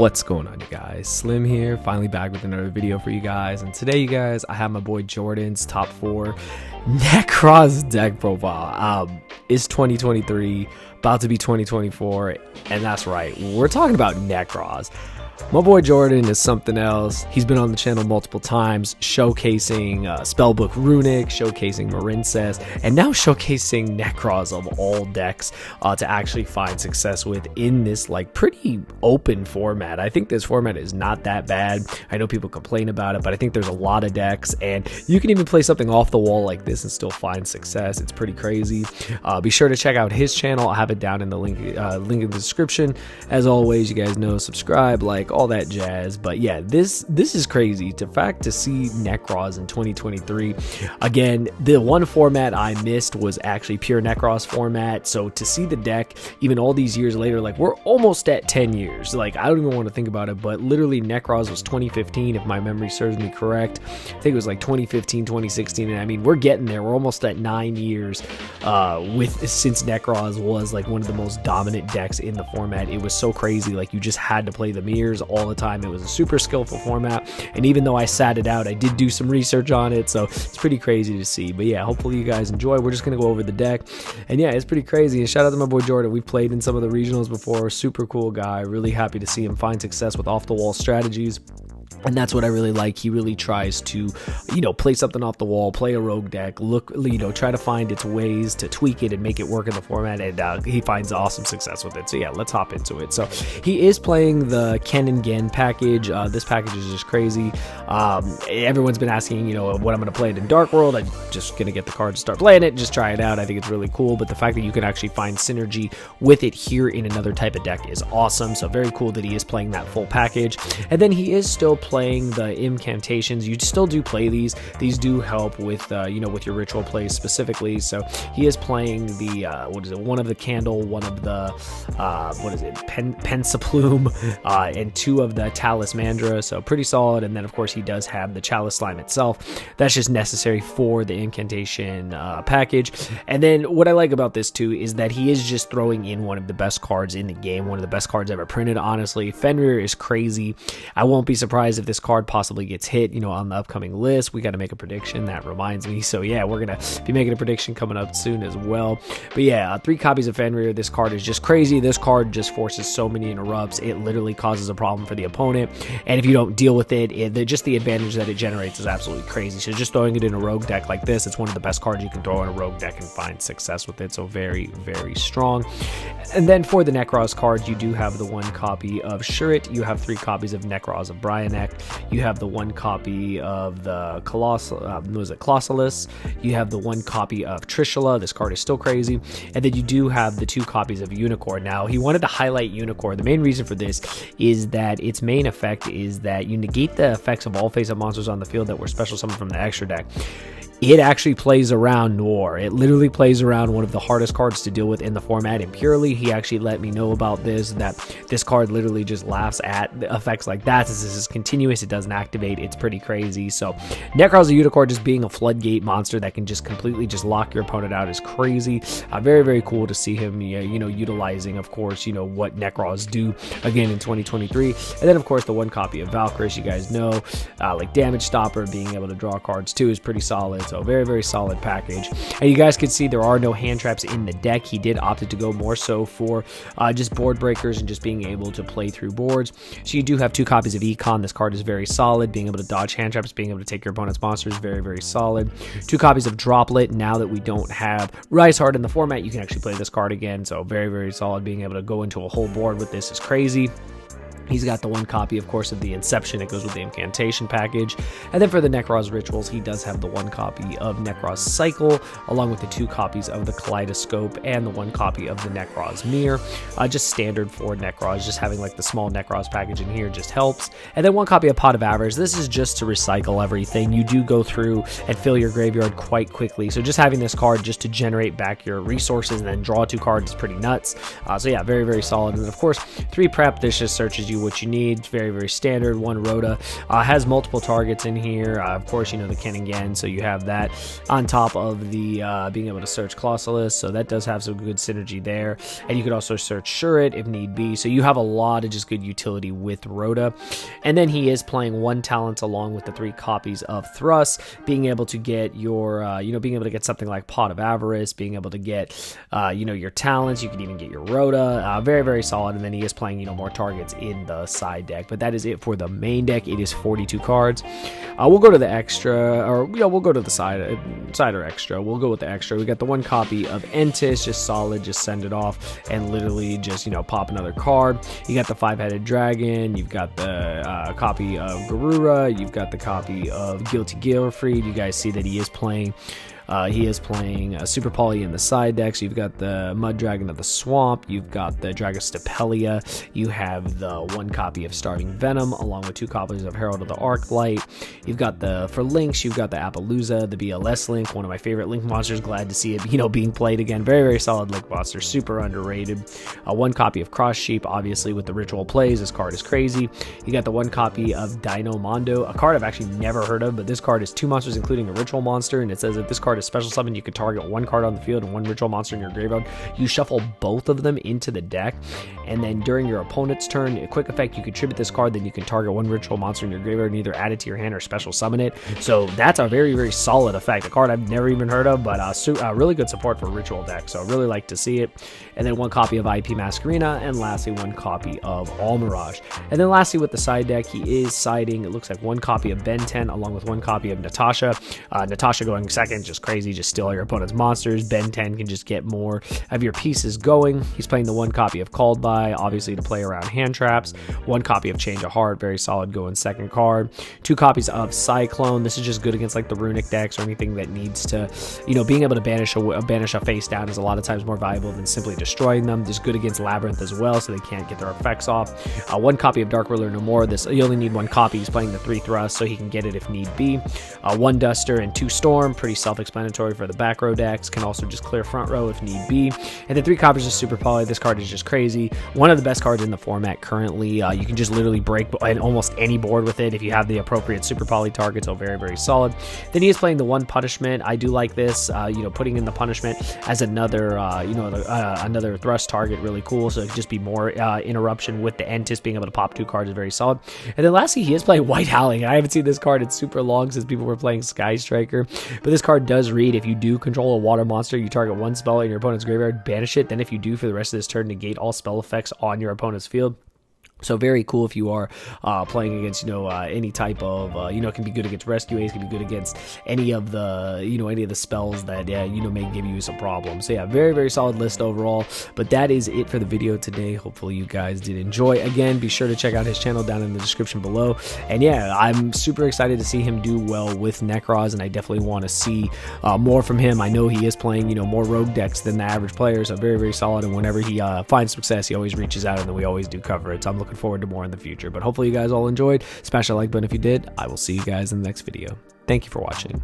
What's going on, you guys? Slim here, finally back with another video for you guys. And today, you guys, I have my boy Jourdan's top 4 NEKROZ deck profile. It's 2023, about to be 2024, and that's right, we're talking about NEKROZ. My boy Jourdan is something else. He's been on the channel multiple times, showcasing Spellbook Runic, showcasing Marincess, and now showcasing NEKROZ of all decks to actually find success with in this like pretty open format. I think this format is not that bad. I know people complain about it, but I think there's a lot of decks, and you can even play something off the wall like this and still find success. It's pretty crazy. Be sure to check out his channel. I'll have it down in the link in the description. As always, you guys know, subscribe, like, all that jazz. But yeah, this is crazy. To see NEKROZ in 2023. Again, the one format I missed was actually pure NEKROZ format. So to see the deck even all these years later, like we're almost at 10 years. Like I don't even want to think about it, but literally NEKROZ was 2015 if my memory serves me correct. I think it was like 2015, 2016, and I mean we're getting there. We're almost at 9 years since NEKROZ was like one of the most dominant decks in the format. It was so crazy. Like you just had to play the mirrors all the time. It was a super skillful format, and even though I sat it out, I did do some research on it, so it's pretty crazy to see. But yeah, hopefully you guys enjoy. We're just gonna go over the deck, and yeah, it's pretty crazy. And shout out to my boy Jourdan. We've played in some of the regionals before. Super cool guy. Really happy to see him find success with off the wall strategies. And that's what I really like. He really tries to, play something off the wall, play a rogue deck, try to find its ways to tweak it and make it work in the format, and he finds awesome success with it. So yeah, let's hop into it. So he is playing the Ken and Gen package. This package is just crazy. Everyone's been asking, what I'm going to play it in Dark World. I'm just going to get the card to start playing it, just try it out. I think it's really cool, but the fact that you can actually find synergy with it here in another type of deck is awesome. So very cool that he is playing that full package. And then he is still playing the incantations. You still do play these do help with with your ritual plays specifically. So he is playing the one of the candle, one of the Pensaplume, and 2 of the Talismandra, so pretty solid. And then of course he does have the Chalice Slime itself. That's just necessary for the incantation package. And then what I like about this too is that he is just throwing in one of the best cards in the game, one of the best cards ever printed. Honestly, Fenrir is crazy. I won't be surprised if this card possibly gets hit on the upcoming list. We got to make a prediction. That reminds me. So yeah, we're gonna be making a prediction coming up soon as well. But yeah, 3 copies of Fenrir. This card is just crazy. This card just forces so many interrupts. It literally causes a problem for the opponent, and if you don't deal with it, just the advantage that it generates is absolutely crazy. So just throwing it in a rogue deck like this, it's one of the best cards you can throw in a rogue deck and find success with it. So very, very strong. And then for the NEKROZ cards, you do have the 1 copy of Shurit. You have 3 copies of NEKROZ of Bryanek. You have the 1 copy of the Colossalus. You have the 1 copy of Trishula. This card is still crazy. And then you do have the 2 copies of Unicorn. Now, he wanted to highlight Unicorn. The main reason for this is that its main effect is that you negate the effects of all face-up monsters on the field that were special summoned from the extra deck. It actually plays around Noir. It literally plays around one of the hardest cards to deal with in the format. And purely, he actually let me know about this, that this card literally just laughs at effects like that. This is continuous. It doesn't activate. It's pretty crazy. So NEKROZ the Unicorn just being a floodgate monster that can just completely just lock your opponent out is crazy. Very, very cool to see him, utilizing, of course, what NEKROZ do again in 2023. And then, of course, the 1 copy of Valkyrie, you guys know, like Damage Stopper, being able to draw cards too is pretty solid. So very, very solid package. And you guys can see there are no hand traps in the deck. He did opt to go more so for just board breakers and just being able to play through boards. So you do have 2 copies of Econ. This card is very solid. Being able to dodge hand traps, being able to take your opponent's monsters, very, very solid. 2 copies of Droplet. Now that we don't have Rise Hard in the format, you can actually play this card again. So very, very solid. Being able to go into a whole board with this is crazy. He's got the 1 copy, of course, of the Inception. It goes with the incantation package. And then for the NEKROZ rituals, he does have the 1 copy of NEKROZ Cycle, along with the 2 copies of the Kaleidoscope and the 1 copy of the NEKROZ Mirror. Just standard for NEKROZ. Just having like the small NEKROZ package in here just helps. And then 1 copy of Pot of Avarice. This is just to recycle everything. You do go through and fill your graveyard quite quickly. So just having this card just to generate back your resources and then draw 2 cards is pretty nuts. So yeah, very, very solid. And then of course, 3 prep. This just searches you what you need. It's very, very standard. One Rhoda has multiple targets in here. Of course, you know, the Kenningen, so you have that on top of the being able to search Colossalus, so that does have some good synergy there. And you could also search Shuret if need be, so you have a lot of just good utility with Rhoda. And then he is playing one talent along with the 3 copies of Thrust, being able to get your, being able to get something like Pot of Avarice, being able to get, your talents. You can even get your Rhoda. Very, very solid. And then he is playing, more targets in the side deck. But that is it for the main deck. It is 42 cards. We'll go to the extra, or we'll go to the side or extra. We'll go with the extra. We got the 1 copy of Entis, just solid. Just send it off and literally just pop another card. You got the 5-headed dragon. You've got the copy of Garura. You've got the copy of Guilty Gilfried. You guys see that he is playing Super Poly in the side deck. So you've got the Mud Dragon of the Swamp. You've got the Dragostapelia. You have the 1 copy of Starving Venom, along with 2 copies of Herald of the Arclight. You've got for Lynx, you've got the Appaloosa, the BLS Link, one of my favorite Link monsters. Glad to see it, being played again. Very, very solid Link monster, super underrated. 1 copy of Cross Sheep, obviously with the ritual plays. This card is crazy. You got the 1 copy of Dino Mondo, a card I've actually never heard of, but this card is 2 monsters, including a ritual monster, and it says that this card is special summon. You could target 1 card on the field and 1 ritual monster in your graveyard. You shuffle both of them into the deck, and then during your opponent's turn, a quick effect, you contribute this card, then you can target 1 ritual monster in your graveyard and either add it to your hand or special summon it. So that's a very, very solid effect. A card I've never even heard of, but really good support for ritual deck. So I really like to see it. And then 1 copy of IP Masquerena, and lastly 1 copy of All Mirage. And then lastly with the side deck, he is siding, it looks like 1 copy of Ben 10 along with 1 copy of Natasha. Natasha going second, just crazy, just steal all your opponent's monsters. Ben 10 can just get more of your pieces going. He's playing the 1 copy of Called By, obviously to play around hand traps. 1 copy of Change of Heart, very solid, going second card. 2 copies of Cyclone. This is just good against like the runic decks or anything that needs to, being able to banish a face down is a lot of times more valuable than simply destroying them. Just good against Labyrinth as well, so they can't get their effects off. 1 copy of Dark Ruler No More. This, you only need 1 copy. He's playing the 3 Thrust, so he can get it if need be. 1 Duster and 2 Storm, pretty self-explanatory for the back row decks. Can also just clear front row if need be. And then 3 copies of Super Poly. This card is just crazy. One of the best cards in the format currently. You can just literally break almost any board with it if you have the appropriate Super Poly targets. So very, very solid. Then he is playing the 1 Punishment. I do like this. Putting in the Punishment as another, another thrust target, really cool. So it could just be more interruption with the Entis being able to pop 2 cards is very solid. And then lastly, he is playing White Howling. I haven't seen this card in super long since people were playing Sky Striker. But this card does read, if you do control a water monster, you target 1 spell in your opponent's graveyard, banish it. Then if you do, for the rest of this turn, negate all spell effects on your opponent's field. So very cool if you are playing against, any type of, it can be good against Rescue Ace, can be good against any of the, any of the spells that, may give you some problems. So yeah, very, very solid list overall. But that is it for the video today. Hopefully you guys did enjoy. Again, be sure to check out his channel down in the description below. And yeah, I'm super excited to see him do well with NEKROZ, and I definitely want to see more from him. I know he is playing, more rogue decks than the average player, so very, very solid. And whenever he finds success, he always reaches out, and then we always do cover it. So I'm looking forward to more in the future. But hopefully you guys all enjoyed. Smash that like button if you did. I will see you guys in the next video. Thank you for watching.